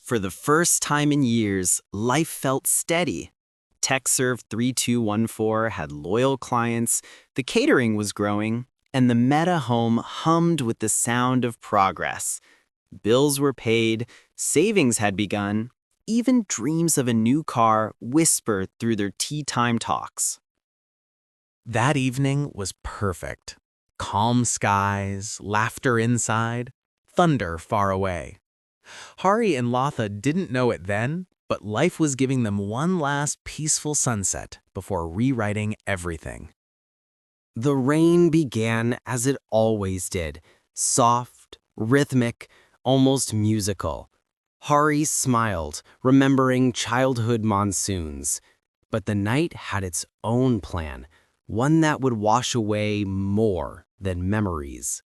For the first time in years, life felt steady. TechServe 3214 had loyal clients, the catering was growing, and the Meta home hummed with the sound of progress. Bills were paid, savings had begun, even dreams of a new car whispered through their tea time talks. That evening was perfect. Calm skies, laughter inside, thunder far away. Hari and Latha didn't know it then, but life was giving them one last peaceful sunset before rewriting everything. The rain began as it always did, soft, rhythmic, almost musical. Hari smiled, remembering childhood monsoons. But the night had its own plan, one that would wash away more than memories.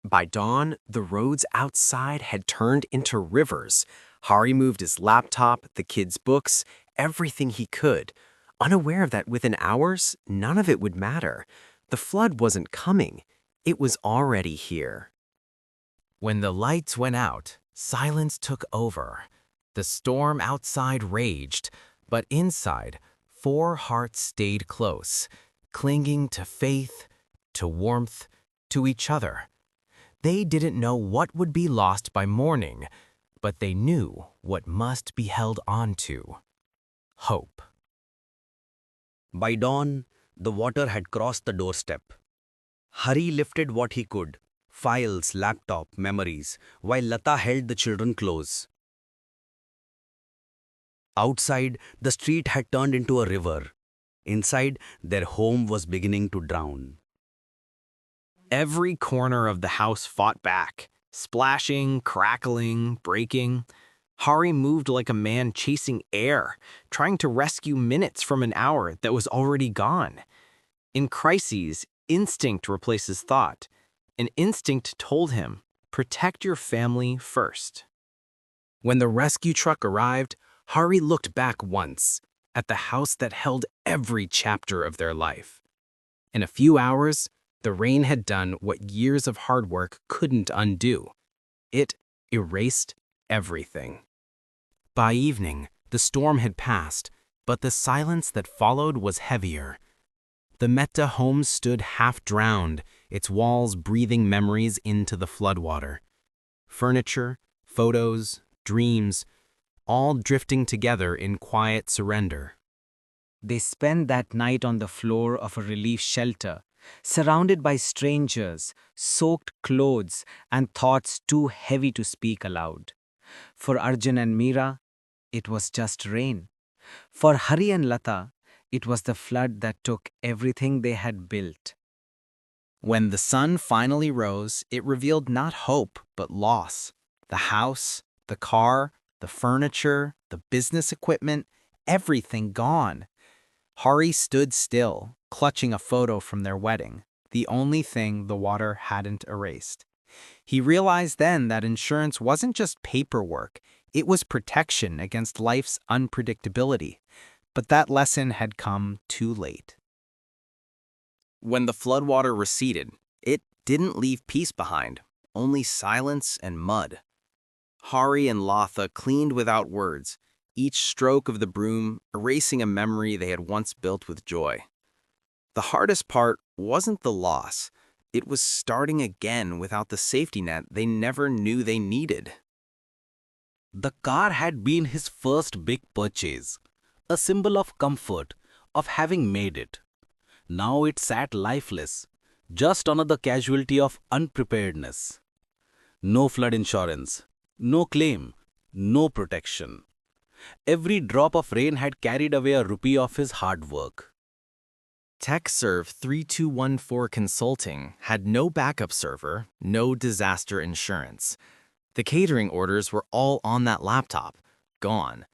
By dawn, the roads outside had turned into rivers. Hari moved his laptop, the kids' books, everything he could, unaware that within hours, none of it would matter. The flood wasn't coming. It was already here. When the lights went out, silence took over. The storm outside raged, but inside, 4 hearts stayed close, clinging to faith, to warmth, to each other. They didn't know what would be lost by morning, but they knew what must be held on to: hope. By dawn, the water had crossed the doorstep. Hari lifted what he could, files, laptop, memories, while Lata held the children close. Outside, the street had turned into a river. Inside, their home was beginning to drown. Every corner of the house fought back, splashing, crackling, breaking. Hari moved like a man chasing air, trying to rescue minutes from an hour that was already gone. In crises, instinct replaces thought. An instinct told him, protect your family first. When the rescue truck arrived, Hari looked back once at the house that held every chapter of their life. In a few hours, the rain had done what years of hard work couldn't undo. It erased everything. By evening, the storm had passed, but the silence that followed was heavier. The Mehta home stood half-drowned, its walls breathing memories into the floodwater. Furniture, photos, dreams, all drifting together in quiet surrender. They spent that night on the floor of a relief shelter, surrounded by strangers, soaked clothes, and thoughts too heavy to speak aloud. For Arjun and Meera, it was just rain. For Hari and Lata, it was the flood that took everything they had built. When the sun finally rose, it revealed not hope, but loss. The house, the car, the furniture, the business equipment, everything gone. Hari stood still, clutching a photo from their wedding, the only thing the water hadn't erased. He realized then that insurance wasn't just paperwork, it was protection against life's unpredictability. But that lesson had come too late. When the floodwater receded, it didn't leave peace behind, only silence and mud. Hari and Latha cleaned without words, each stroke of the broom erasing a memory they had once built with joy. The hardest part wasn't the loss, it was starting again without the safety net they never knew they needed. The car had been his first big purchase, a symbol of comfort, of having made it. Now it sat lifeless, just another casualty of unpreparedness. No flood insurance, no claim, no protection. Every drop of rain had carried away a rupee of his hard work. TechServe 3214 Consulting had no backup server, no disaster insurance. The catering orders were all on that laptop, gone.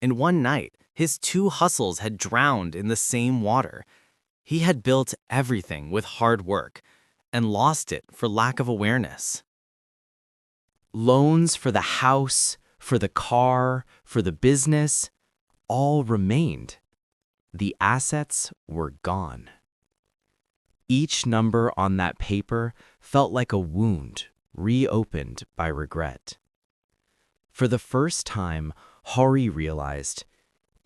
In one night, his 2 hustles had drowned in the same water. He had built everything with hard work and lost it for lack of awareness. Loans for the house, for the car, for the business, all remained. The assets were gone. Each number on that paper felt like a wound reopened by regret. For the first time, Hari realized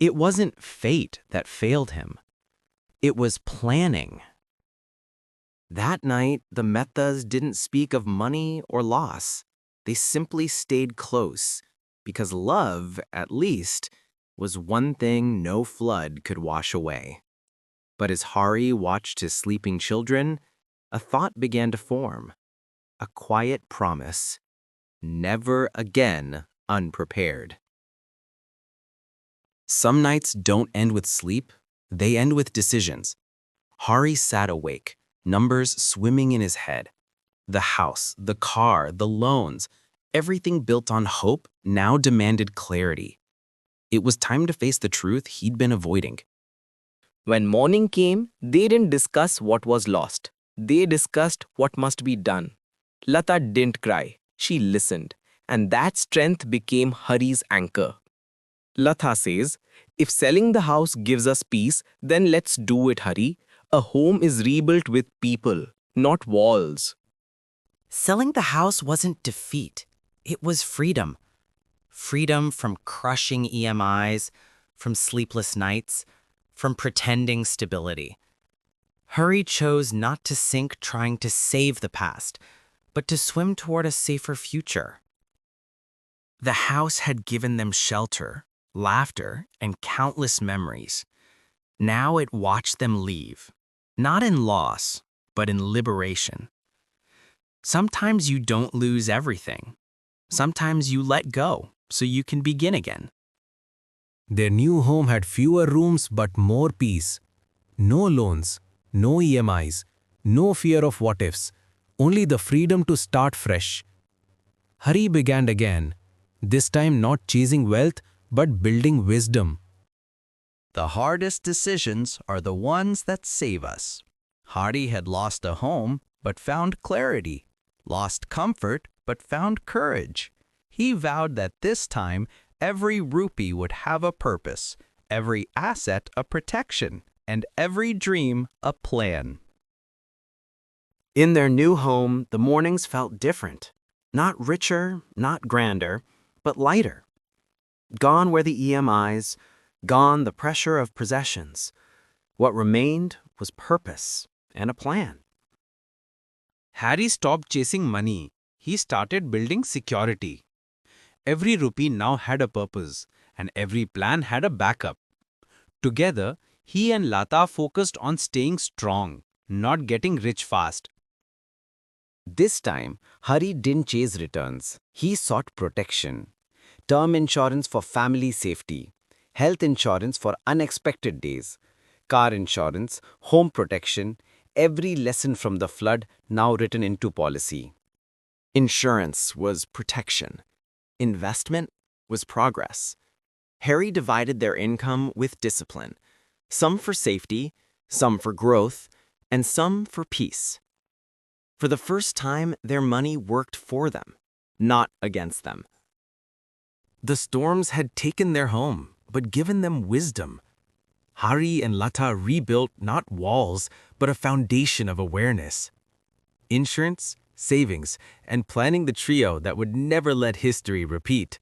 it wasn't fate that failed him. It was planning. That night, the Mehtas didn't speak of money or loss. They simply stayed close, because love, at least, was one thing no flood could wash away. But as Hari watched his sleeping children, a thought began to form. A quiet promise. Never again unprepared. Some nights don't end with sleep, they end with decisions. Hari sat awake, numbers swimming in his head. The house, the car, the loans, everything built on hope now demanded clarity. It was time to face the truth he'd been avoiding. When morning came, they didn't discuss what was lost. They discussed what must be done. Lata didn't cry. She listened. And that strength became Hari's anchor. Lata says, if selling the house gives us peace, then let's do it, Hari. A home is rebuilt with people, not walls. Selling the house wasn't defeat. It was freedom. Freedom from crushing EMIs, from sleepless nights, from pretending stability. Hari chose not to sink trying to save the past, but to swim toward a safer future. The house had given them shelter, laughter, and countless memories. Now it watched them leave, not in loss, but in liberation. Sometimes you don't lose everything. Sometimes you let go so you can begin again. Their new home had fewer rooms but more peace. No loans, no EMIs, no fear of what-ifs, only the freedom to start fresh. Hari began again, this time not chasing wealth but building wisdom. The hardest decisions are the ones that save us. Hari had lost a home but found clarity, lost comfort but found courage. He vowed that this time every rupee would have a purpose, every asset a protection, and every dream a plan. In their new home, the mornings felt different. Not richer, not grander, but lighter. Gone were the EMIs, gone the pressure of possessions. What remained was purpose and a plan. Harry stopped chasing money. He started building security. Every rupee now had a purpose, and every plan had a backup. Together, he and Lata focused on staying strong, not getting rich fast. This time, Hari didn't chase returns. He sought protection. Term insurance for family safety, health insurance for unexpected days, car insurance, home protection, every lesson from the flood now written into policy. Insurance was protection. Investment was progress. Harry divided their income with discipline, some for safety, some for growth, and some for peace. For the first time, their money worked for them, not against them. The storms had taken their home, but given them wisdom. Hari and Lata rebuilt not walls, but a foundation of awareness. Insurance, savings, and planning the trio that would never let history repeat.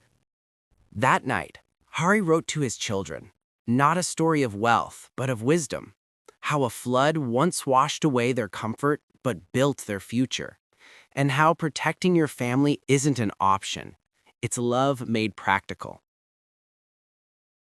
That night, Hari wrote to his children, not a story of wealth, but of wisdom. How a flood once washed away their comfort, but built their future. And how protecting your family isn't an option. It's love made practical.